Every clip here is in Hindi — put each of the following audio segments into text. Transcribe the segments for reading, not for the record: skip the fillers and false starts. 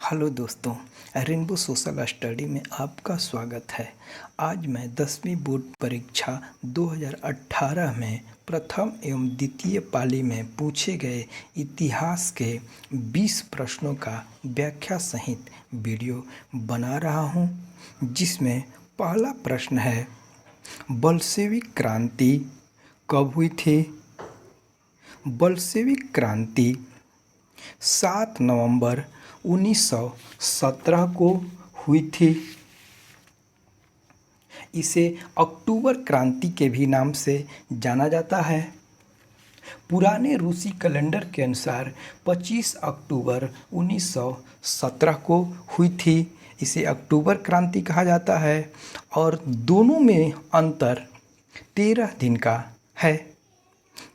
हेलो दोस्तों, रेनबो सोशल स्टडी में आपका स्वागत है। आज मैं 10वीं बोर्ड परीक्षा 2018 में प्रथम एवं द्वितीय पाली में पूछे गए इतिहास के 20 प्रश्नों का व्याख्या सहित वीडियो बना रहा हूं, जिसमें पहला प्रश्न है, बल्शेविक क्रांति कब हुई थी? बल्शेविक क्रांति 7 नवंबर 1917 को हुई थी। इसे अक्टूबर क्रांति के भी नाम से जाना जाता है। पुराने रूसी कैलेंडर के अनुसार 25 अक्टूबर 1917 को हुई थी। इसे अक्टूबर क्रांति कहा जाता है और दोनों में अंतर 13 दिन का है।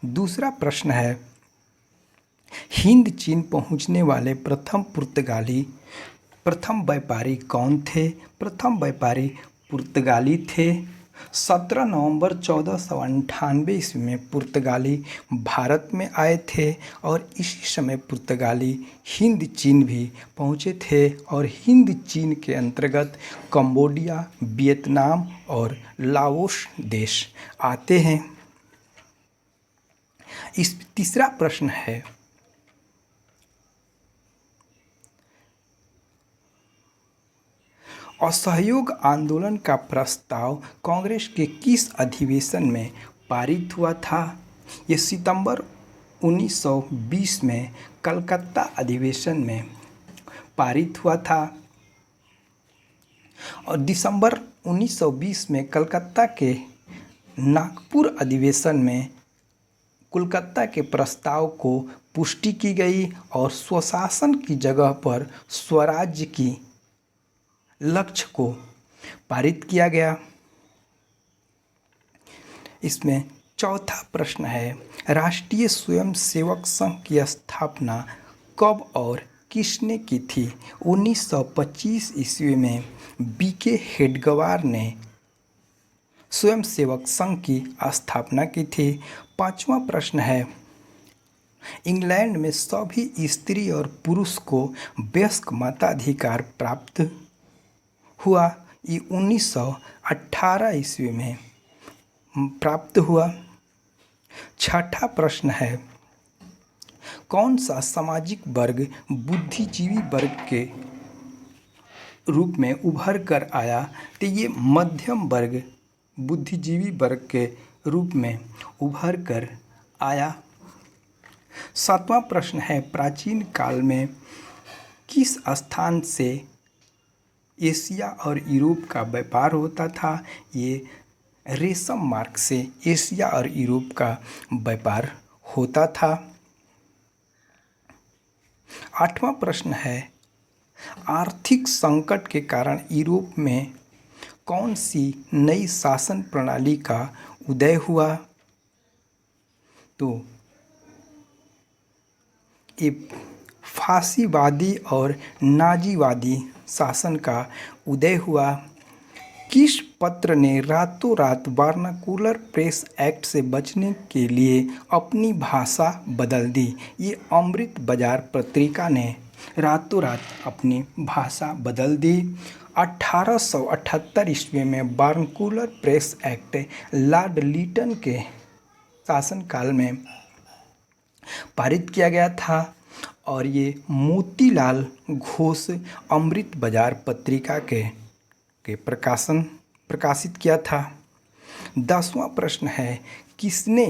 दूसरा प्रश्न है, हिंद चीन पहुंचने वाले प्रथम व्यापारी कौन थे? प्रथम व्यापारी पुर्तगाली थे। 17 नवंबर 1498 ईस्वी में पुर्तगाली भारत में आए थे और इसी समय पुर्तगाली हिंद चीन भी पहुंचे थे और हिंद चीन के अंतर्गत कंबोडिया, वियतनाम और लाओस देश आते हैं। इस तीसरा प्रश्न है, असहयोग आंदोलन का प्रस्ताव कांग्रेस के किस अधिवेशन में पारित हुआ था? ये सितंबर 1920 में कलकत्ता अधिवेशन में पारित हुआ था और दिसंबर 1920 में कलकत्ता के नागपुर अधिवेशन में कोलकाता के प्रस्ताव को पुष्टि की गई और स्वशासन की जगह पर स्वराज्य की लक्ष्य को पारित किया गया। इसमें चौथा प्रश्न है, राष्ट्रीय स्वयंसेवक संघ की स्थापना कब और किसने की थी? 1925 ईस्वी में बीके हेडगवार ने स्वयंसेवक संघ की स्थापना की थी। पांचवा प्रश्न है, इंग्लैंड में सभी स्त्री और पुरुष को वयस्क मताधिकार प्राप्त हुआ। ये 1918 ईस्वी में प्राप्त हुआ। छठा प्रश्न है, कौन सा सामाजिक वर्ग बुद्धिजीवी वर्ग के रूप में उभर कर आया? तो ये मध्यम वर्ग बुद्धिजीवी वर्ग के रूप में उभर कर आया। सातवां प्रश्न है, प्राचीन काल में किस स्थान से एशिया और यूरोप का व्यापार होता था? ये रेशम मार्ग से एशिया और यूरोप का व्यापार होता था। आठवां प्रश्न है, आर्थिक संकट के कारण यूरोप में कौन सी नई शासन प्रणाली का उदय हुआ? तो ये फासीवादी और नाजीवादी शासन का उदय हुआ। किस पत्र ने रातों रात वर्नाकुलर प्रेस एक्ट से बचने के लिए अपनी भाषा बदल दी? ये अमृत बाजार पत्रिका ने रातों रात अपनी भाषा बदल दी। 1878 ईस्वी में vernacular press act lord Lytton के शासनकाल में पारित किया गया था और ये मोतीलाल घोष अमृत बाजार पत्रिका के प्रकाशित किया था। 10वां प्रश्न है, किसने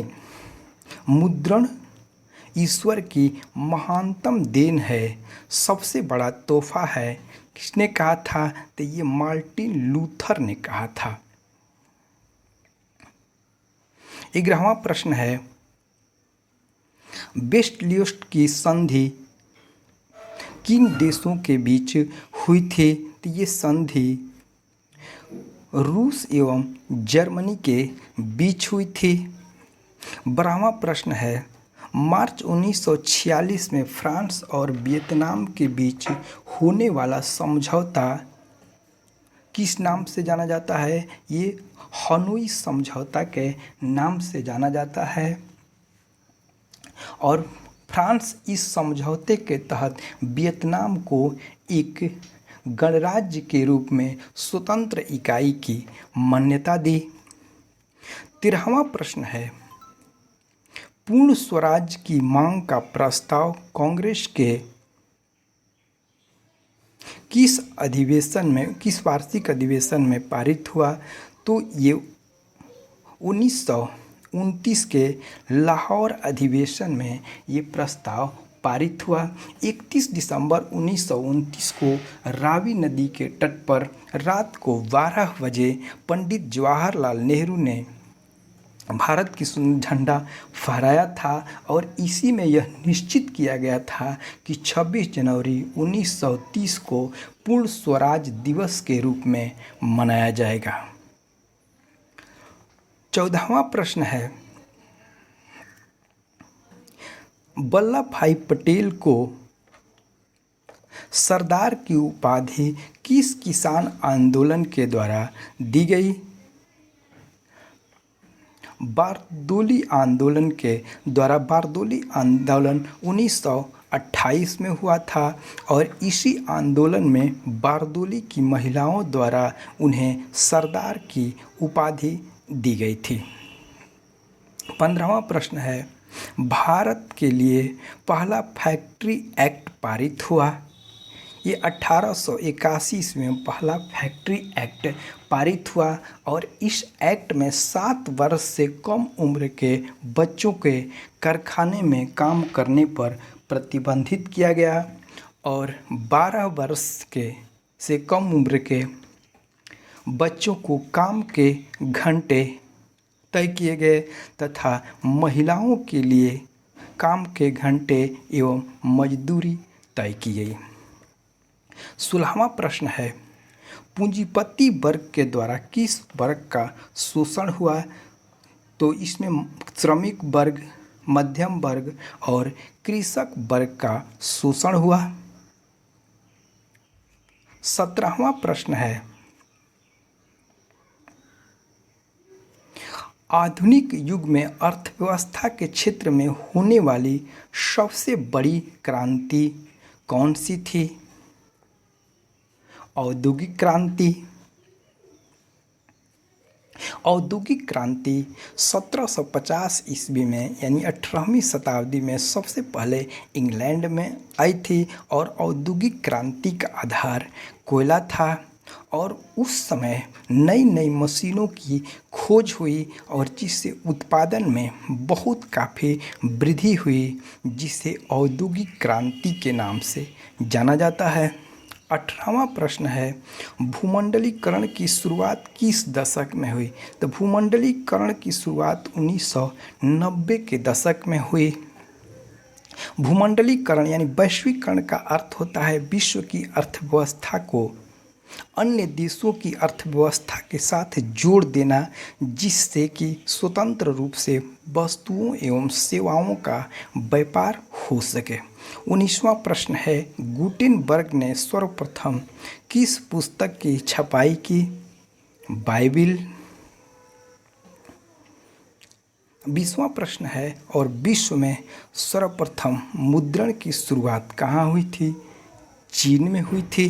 मुद्रण ईश्वर की महानतम देन है, सबसे बड़ा तोहफा है, किसने कहा था? तो ये मार्टिन लूथर ने कहा था। 11वां प्रश्न है, वेस्टफालिया की संधि किन देशों के बीच हुई थी? तो ये संधि रूस एवं जर्मनी के बीच हुई थी। 12वां प्रश्न है, मार्च 1946 में फ्रांस और वियतनाम के बीच होने वाला समझौता किस नाम से जाना जाता है? ये हनोई समझौता के नाम से जाना जाता है और फ्रांस इस समझौते के तहत वियतनाम को एक गणराज्य के रूप में स्वतंत्र इकाई की मान्यता दी। 13वां प्रश्न है, पूर्ण स्वराज की मांग का प्रस्ताव कांग्रेस के किस वार्षिक अधिवेशन में पारित हुआ? तो ये 1929 के लाहौर अधिवेशन में ये प्रस्ताव पारित हुआ। 31 दिसंबर 1929 को रावी नदी के तट पर रात को 12 बजे पंडित जवाहरलाल नेहरू ने भारत की झंडा फहराया था और इसी में यह निश्चित किया गया था कि 26 जनवरी 1930 को पूर्ण स्वराज दिवस के रूप में मनाया जाएगा। 14वां प्रश्न है, वल्लभ भाई पटेल को सरदार की उपाधि किस किसान आंदोलन के द्वारा दी गई? बारदोली आंदोलन के द्वारा। बारदोली आंदोलन 1928 में हुआ था और इसी आंदोलन में बारदोली की महिलाओं द्वारा उन्हें सरदार की उपाधि दी गई थी। 15वां प्रश्न है, भारत के लिए पहला फैक्ट्री एक्ट पारित हुआ। ये 1881 ईस्वी में पहला फैक्ट्री एक्ट पारित हुआ और इस एक्ट में 7 वर्ष से कम उम्र के बच्चों के कारखाने में काम करने पर प्रतिबंधित किया गया और 12 वर्ष के से कम उम्र के बच्चों को काम के घंटे तय किए गए तथा महिलाओं के लिए काम के घंटे एवं मजदूरी तय की गई। 16वां प्रश्न है, पूंजीपति वर्ग के द्वारा किस वर्ग का शोषण हुआ? तो इसमें श्रमिक वर्ग, मध्यम वर्ग और कृषक वर्ग का शोषण हुआ। 17वां प्रश्न है, आधुनिक युग में अर्थव्यवस्था के क्षेत्र में होने वाली सबसे बड़ी क्रांति कौन सी थी? औद्योगिक क्रांति। औद्योगिक क्रांति 1750 ईस्वी में यानी 18वीं शताब्दी में सबसे पहले इंग्लैंड में आई थी और औद्योगिक क्रांति का आधार कोयला था और उस समय नई नई मशीनों की खोज हुई और जिससे उत्पादन में बहुत काफ़ी वृद्धि हुई, जिसे औद्योगिक क्रांति के नाम से जाना जाता है। 18वां प्रश्न है, भूमंडलीकरण की शुरुआत किस दशक में हुई? तो भूमंडलीकरण की शुरुआत 1990 के दशक में हुई। भूमंडलीकरण यानी वैश्वीकरण का अर्थ होता है विश्व की अर्थव्यवस्था को अन्य देशों की अर्थव्यवस्था के साथ जोड़ देना, जिससे कि स्वतंत्र रूप से वस्तुओं एवं सेवाओं का व्यापार हो सके। 19वां प्रश्न है, गुटेनबर्ग ने सर्वप्रथम किस पुस्तक की छपाई की? बाइबिल। 20वां प्रश्न है, और विश्व में सर्वप्रथम मुद्रण की शुरुआत कहाँ हुई थी? चीन में हुई थी।